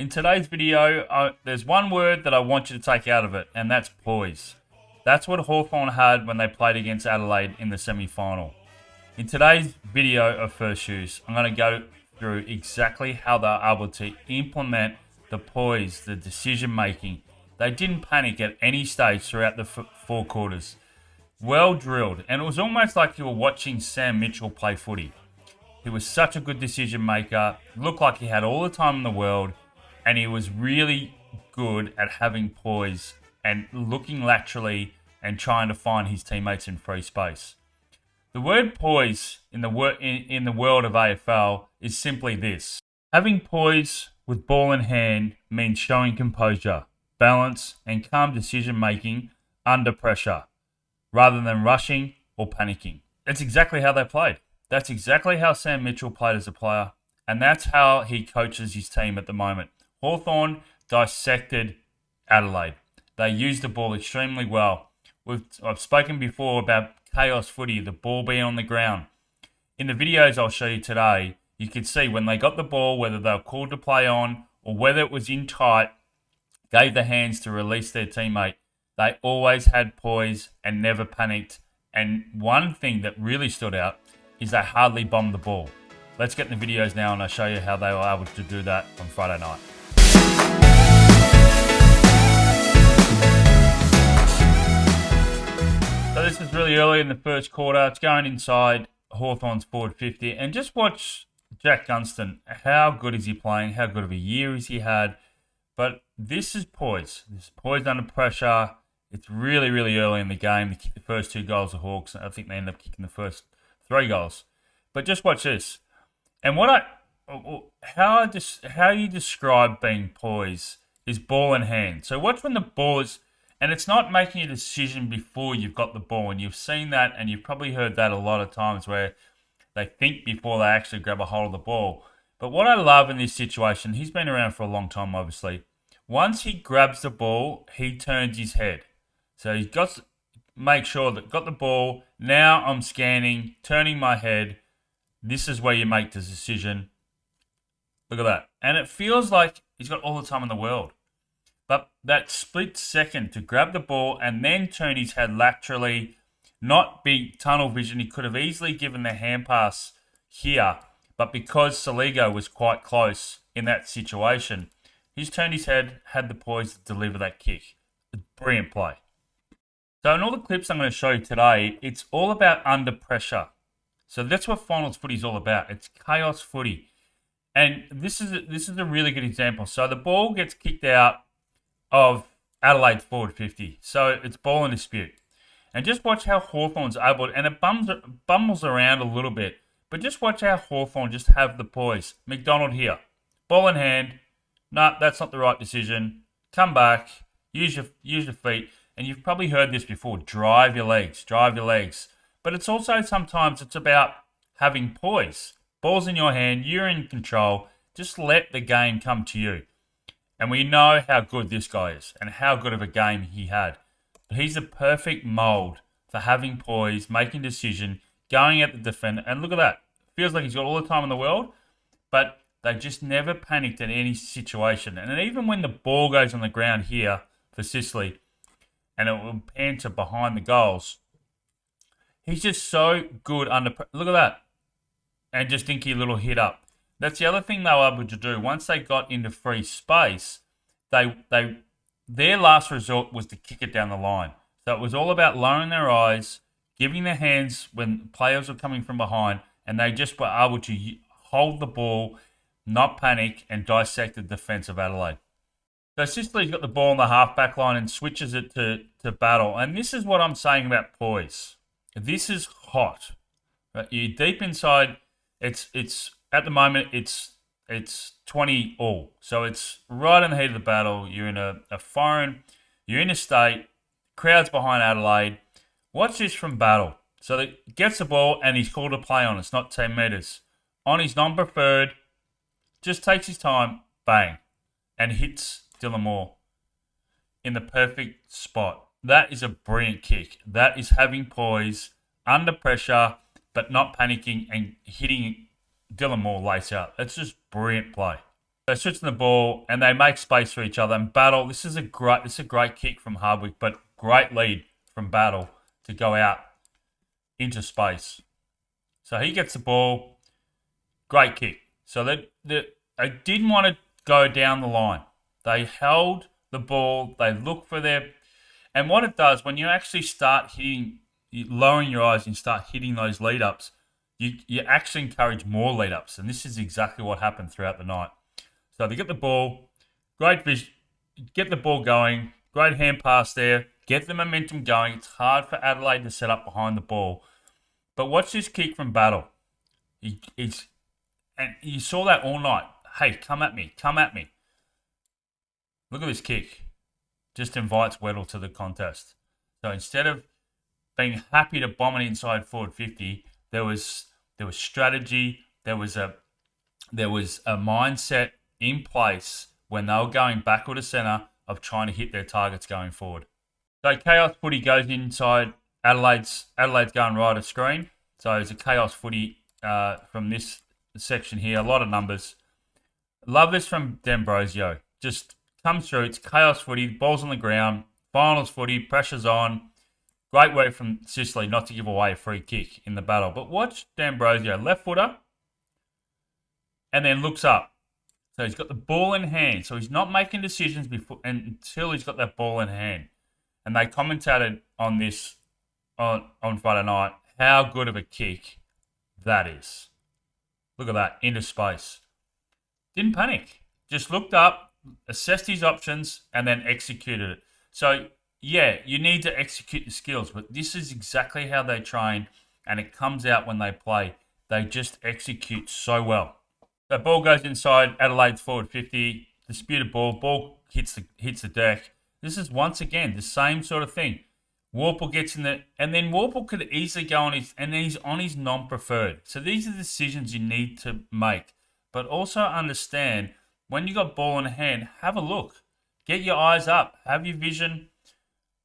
In today's video, there's one word that I want you to take out of it, and that's poise. That's what Hawthorn had when they played against Adelaide in the semi-final. In today's video of First Shoes, I'm going to go through exactly how they're able to implement the poise, the decision making. They didn't panic at any stage throughout the four quarters. Well drilled, and it was almost like you were watching Sam Mitchell play footy. He was such a good decision maker, looked like he had all the time in the world, and he was really good at having poise and looking laterally and trying to find his teammates in free space. The word poise in the world of AFL is simply this. Having poise with ball in hand means showing composure, balance, and calm decision making under pressure, rather than rushing or panicking. That's exactly how they played. That's exactly how Sam Mitchell played as a player, and that's how he coaches his team at the moment. Hawthorn dissected Adelaide. They used the ball extremely well. I've spoken before about chaos footy, the ball being on the ground. In the videos I'll show you today, you can see when they got the ball, whether they were called to play on or whether it was in tight, gave the hands to release their teammate. They always had poise and never panicked. And one thing that really stood out is they hardly bombed the ball. Let's get in the videos now and I'll show you how they were able to do that on Friday night. So this is really early in the first quarter. It's going inside Hawthorn's forward 50. And just watch Jack Gunston. How good is he playing? How good of a year has he had? But this is poise. This is poise under pressure. It's really, really early in the game. They kicked the first 2 goals of Hawks. I think they ended up kicking the first 3 goals. But just watch this. And how you describe being poised is ball in hand. So watch when the ball is, and it's not making a decision before you've got the ball. And you've seen that, and you've probably heard that a lot of times where they think before they actually grab a hold of the ball. But what I love in this situation, he's been around for a long time, obviously. Once he grabs the ball, he turns his head. So he's got to make sure that got the ball. Now I'm scanning, turning my head. This is where you make the decision. Look at that. And it feels like he's got all the time in the world. But that split second to grab the ball and then turn his head laterally, not be tunnel vision. He could have easily given the hand pass here. But because Saligo was quite close in that situation, he's turned his head, had the poise to deliver that kick. A brilliant play. So in all the clips I'm going to show you today, it's all about under pressure. So that's what finals footy is all about. It's chaos footy. And this is a really good example. So the ball gets kicked out of Adelaide's forward 50. So it's ball in dispute. And just watch how Hawthorn's able to, and it bumbles around a little bit. But just watch how Hawthorn just have the poise. McDonald here. Ball in hand. No, that's not the right decision. Come back. Use your feet. And you've probably heard this before. Drive your legs. Drive your legs. But it's also sometimes it's about having poise. Ball's in your hand. You're in control. Just let the game come to you. And we know how good this guy is and how good of a game he had. But he's a perfect mould for having poise, making decision, going at the defender. And look at that. Feels like he's got all the time in the world. But they just never panicked in any situation. And even when the ball goes on the ground here for Sicily, and it will pan to behind the goals, he's just so good under. Look at that. And just dinky little hit up. That's the other thing they were able to do. Once they got into free space, their last resort was to kick it down the line. So it was all about lowering their eyes, giving their hands when players were coming from behind, and they just were able to hold the ball, not panic, and dissect the defence of Adelaide. So Sicily's got the ball on the half-back line and switches it to battle. And this is what I'm saying about poise. This is hot. You're deep inside. It's at the moment, it's 20 all. So it's right in the heat of the battle. You're in a foreign, you're in a state, crowds behind Adelaide. Watch this from battle. So that gets the ball and he's called to play on. It's not 10 metres. On his non-preferred, just takes his time, bang, and hits Dylan Moore in the perfect spot. That is a brilliant kick. That is having poise, under pressure, but not panicking and hitting Dylan Moore lace out. That's just brilliant play. They switch the ball and they make space for each other and battle. This is a great kick from Hardwick, but great lead from Battle to go out into space. So he gets the ball. Great kick. So they didn't want to go down the line. They held the ball. They looked for their... And what it does, when you actually start hitting, lowering your eyes and start hitting those lead-ups, you actually encourage more lead-ups. And this is exactly what happened throughout the night. So they get the ball, great vision, get the ball going, great hand pass there, get the momentum going. It's hard for Adelaide to set up behind the ball. But watch this kick from Battle. And you saw that all night. Hey, come at me, come at me. Look at this kick. Just invites Weddle to the contest. So instead of being happy to bomb it inside forward 50, there was strategy, there was a mindset in place when they were going backward to centre of trying to hit their targets going forward. So chaos footy goes inside Adelaide's going right of screen. So it's a chaos footy from this section here. A lot of numbers. Love this from D'Ambrosio. Just comes through. It's chaos footy. Ball's on the ground. Finals footy. Pressure's on. Great way from Sicily not to give away a free kick in the battle. But watch D'Ambrosio. Left footer. And then looks up. So he's got the ball in hand. So he's not making decisions until he's got that ball in hand. And they commentated on this on Friday night, how good of a kick that is. Look at that, into space. Didn't panic. Just looked up, assessed his options, and then executed it. So, yeah, you need to execute the skills, but this is exactly how they train, and it comes out when they play. They just execute so well. The ball goes inside Adelaide's forward 50. Disputed ball. Ball hits the deck. This is once again the same sort of thing. Warple gets in the... And then Warple could easily go on his... And then he's on his non-preferred. So these are the decisions you need to make. But also understand, when you got ball in hand, have a look. Get your eyes up. Have your vision.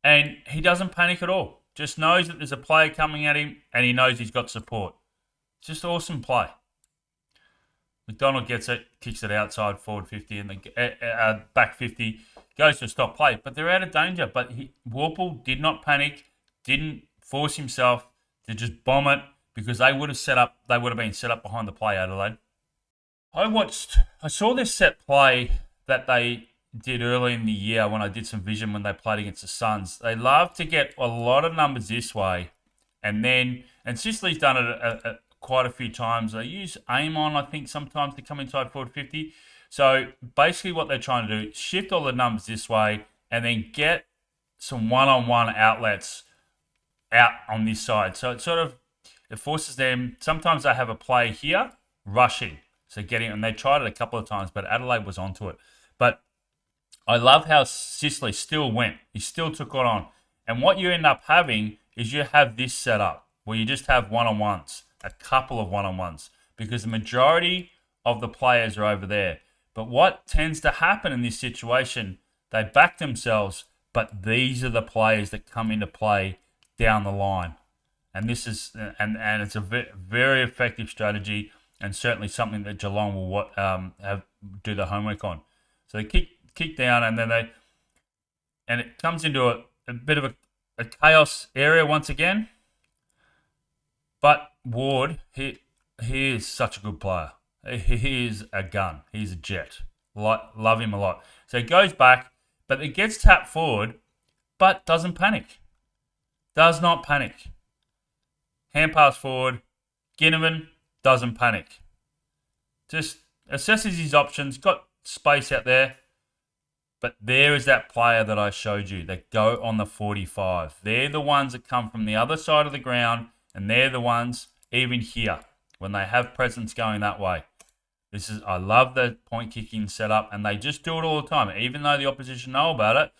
And he doesn't panic at all. Just knows that there's a player coming at him and he knows he's got support. It's just awesome play. McDonald gets it, kicks it outside forward 50 and the back 50, goes to a stop play. But they're out of danger. But Warple did not panic, didn't force himself to just bomb it because they would have been set up behind the play, Adelaide. I saw this set play that they did early in the year when I did some vision when they played against the Suns. They love to get a lot of numbers this way, and Sicily's done it quite a few times. They use aim on, I think, sometimes to come inside forward 50. So basically what they're trying to do is shift all the numbers this way and then get some one-on-one outlets out on this side. So it forces them, sometimes they have a play here, rushing. So and they tried it a couple of times, but Adelaide was onto it. But I love how Sicily still went. He still took it on. And what you end up having is you have this set up where you just have one-on-ones, a couple of one-on-ones, because the majority of the players are over there. But what tends to happen in this situation, they back themselves, but these are the players that come into play down the line. And this is and it's a very effective strategy, and certainly something that Geelong will do the homework on. So they kick down, and then it comes into a bit of a chaos area once again. But Ward, he is such a good player. He is a gun. He's a jet. Love him a lot. So he goes back, but it gets tapped forward, but doesn't panic. Does not panic. Hand pass forward. Ginnivan doesn't panic. Just assesses his options. Got space out there. But there is that player that I showed you that go on the 45. They're the ones that come from the other side of the ground, and they're the ones, even here, when they have presence going that way. I love the point kicking setup, and they just do it all the time. Even though the opposition know about it,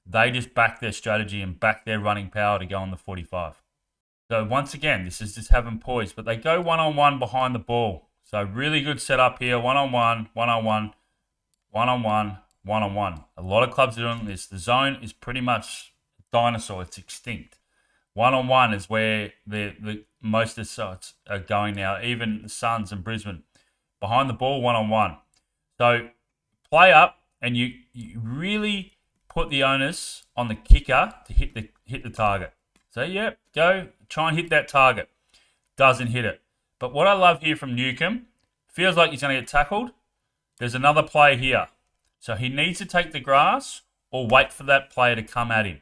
they just back their strategy and back their running power to go on the 45. So once again, this is just having poise, but they go one-on-one behind the ball. So really good setup here, one-on-one, one-on-one, one-on-one, one-on-one. A lot of clubs are doing this. The zone is pretty much dinosaur. It's extinct. One-on-one is where the most of the sides are going now. Even the Suns and Brisbane. Behind the ball, one-on-one. So play up and you really put the onus on the kicker to hit the target. So, yeah, go try and hit that target. Doesn't hit it. But what I love here from Newcomb, feels like he's going to get tackled. There's another player here. So he needs to take the grass or wait for that player to come at him.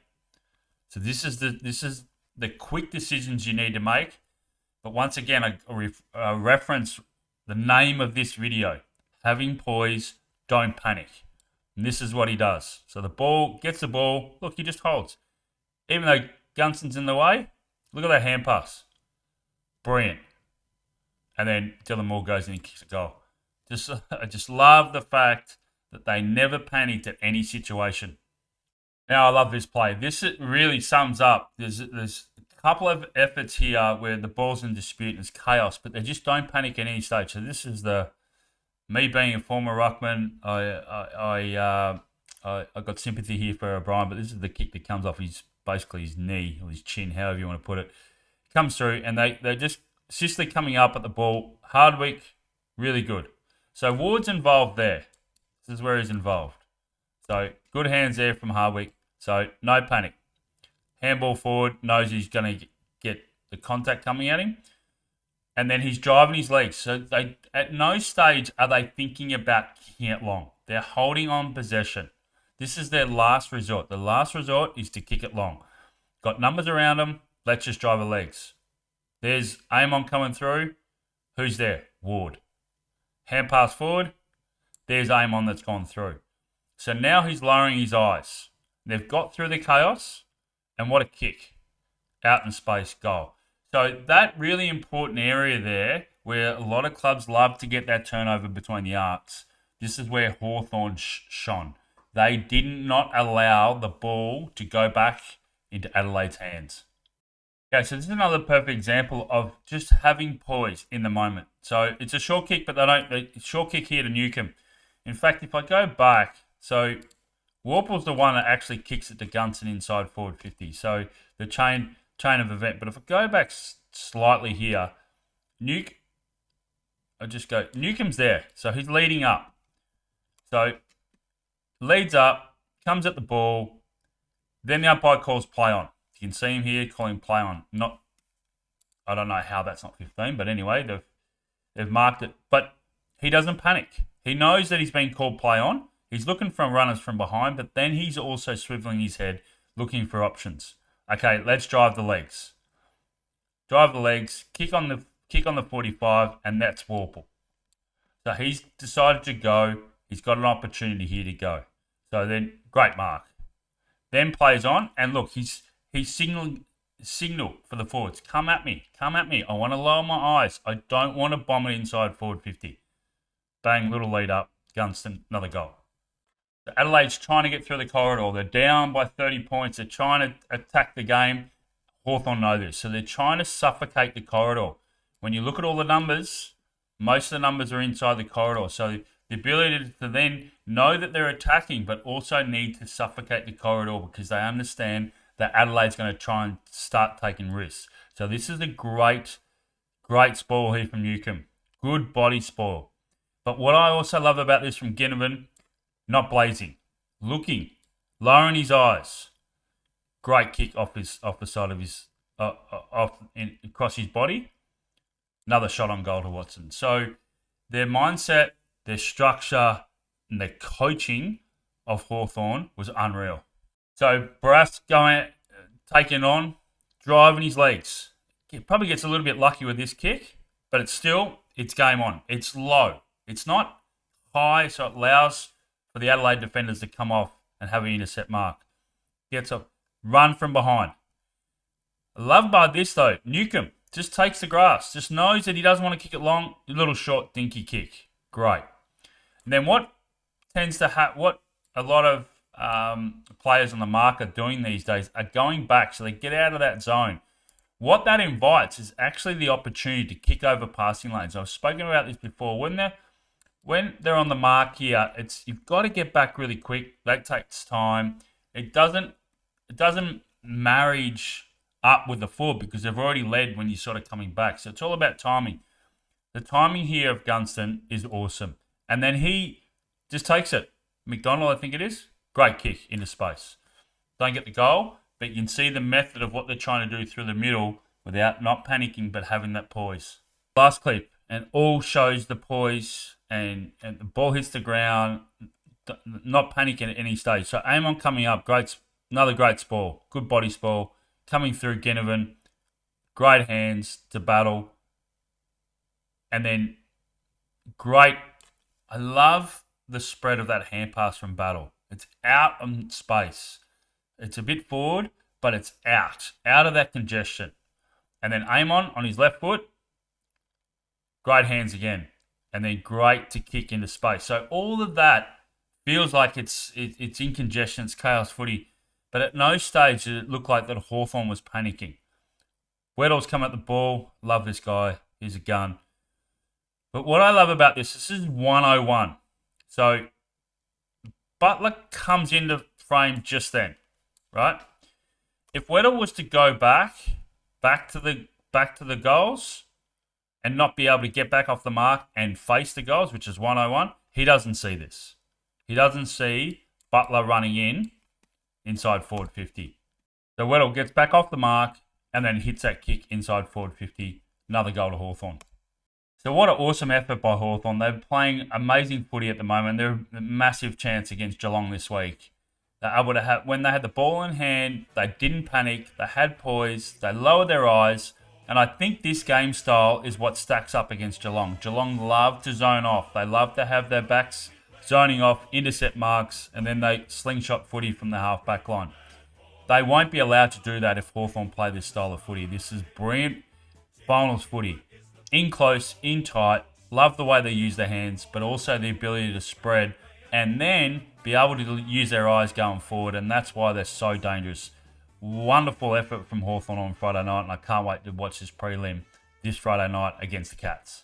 So this is the quick decisions you need to make. But once again, I reference the name of this video. Having poise, don't panic. And this is what he does. So the ball, gets the ball. Look, he just holds. Even though Gunston's in the way, look at that hand pass. Brilliant. And then Dylan Moore goes in and kicks a goal. I just love the fact that they never panicked at any situation. Now, I love this play. This really sums up. There's a couple of efforts here where the ball's in dispute and there's chaos, but they just don't panic at any stage. So this is me being a former ruckman. I got sympathy here for O'Brien, but this is the kick that comes off basically his knee or his chin, however you want to put it. Comes through and they're just Sicily coming up at the ball. Hardwick, really good. So Ward's involved there. This is where he's involved. So good hands there from Hardwick. So no panic. Handball forward, knows he's going to get the contact coming at him. And then he's driving his legs. So they at no stage are they thinking about kicking it long. They're holding on possession. This is their last resort. The last resort is to kick it long. Got numbers around them. Let's just drive the legs. There's Amon coming through. Who's there? Ward. Hand pass forward. There's Amon that's gone through. So now he's lowering his eyes. They've got through the chaos. And what a kick. Out in space, goal. So that really important area there where a lot of clubs love to get that turnover between the arcs. This is where Hawthorn shone. They did not allow the ball to go back into Adelaide's hands. Okay, so this is another perfect example of just having poise in the moment. So it's a short kick, but short kick here to Newcomb. In fact, if I go back, so Warple's the one that actually kicks it to Gunston inside forward 50. So the chain of event. But if I go back slightly here, Newcomb's there. So he's leading up. So leads up, comes at the ball. Then the umpire calls play on. You can see him here calling play on. I don't know how that's not 15, but anyway, they've marked it. But he doesn't panic. He knows that he's been called play on. He's looking for runners from behind, but then he's also swiveling his head, looking for options. Okay, let's drive the legs. Drive the legs, kick on the 45, and that's Warple. So he's decided to go. He's got an opportunity here to go. So then, great mark. Then plays on, and look, he's signal for the forwards. Come at me. I want to lower my eyes. I don't want to bomb it inside forward 50. Bang, little lead up. Gunston, another goal. So Adelaide's trying to get through the corridor. They're down by 30 points. They're trying to attack the game. Hawthorn know this. So they're trying to suffocate the corridor. When you look at all the numbers, most of the numbers are inside the corridor. So the ability to then know that they're attacking, but also need to suffocate the corridor because they understand that Adelaide's going to try and start taking risks. So this is a great spoil here from Newcomb. Good body spoil. But what I also love about this from Ginnivan, not blazing, looking, lowering his eyes. Great kick off the side of his across his body. Another shot on goal to Watson. So their mindset, their structure, and their coaching of Hawthorn was unreal. So Barras taking on, driving his legs. He probably gets a little bit lucky with this kick, but it's game on. It's low. It's not high, so it allows for the Adelaide defenders to come off and have an intercept mark. Gets a run from behind. Love by this though, Newcomb just takes the grass, just knows that he doesn't want to kick it long. A little short, dinky kick. Great. And then what tends to happen, what a lot of players on the mark are doing these days are going back, so they get out of that zone. What that invites is actually the opportunity to kick over passing lanes. I've spoken about this before. When they're on the mark here, you've got to get back really quick. That takes time. It doesn't marriage up with the forward because they've already led when you're sort of coming back. So it's all about timing. The timing here of Gunston is awesome. And then he just takes it. McDonald, I think it is. Great kick into space. Don't get the goal, but you can see the method of what they're trying to do through the middle without not panicking, but having that poise. Last clip, and all shows the poise, and the ball hits the ground, not panicking at any stage. So Amon coming up, another great sport, good body sport, coming through Ginnivan, great hands to battle, and then great. I love the spread of that hand pass from battle. It's out on space. It's a bit forward, but it's out of that congestion. And then Amon on his left foot, great hands again, and then great to kick into space. So all of that feels like it's in congestion, it's chaos footy, but at no stage did it look like that Hawthorn was panicking. Weddle's come at the ball. Love this guy. He's a gun. But what I love about this is 101. So Butler comes into frame just then, right? If Weddle was to go back to the goals and not be able to get back off the mark and face the goals, which is 101, he doesn't see this. He doesn't see Butler running inside forward 50. So Weddle gets back off the mark and then hits that kick inside forward 50. Another goal to Hawthorn. So what an awesome effort by Hawthorn. They're playing amazing footy at the moment. They're a massive chance against Geelong this week. They're able to have, when they had the ball in hand, they didn't panic. They had poise. They lowered their eyes. And I think this game style is what stacks up against Geelong. Geelong love to zone off. They love to have their backs zoning off, intercept marks, and then they slingshot footy from the half-back line. They won't be allowed to do that if Hawthorn play this style of footy. This is brilliant finals footy. In close, in tight, love the way they use their hands, but also the ability to spread and then be able to use their eyes going forward, and that's why they're so dangerous. Wonderful effort from Hawthorn on Friday night, and I can't wait to watch this prelim this Friday night against the Cats.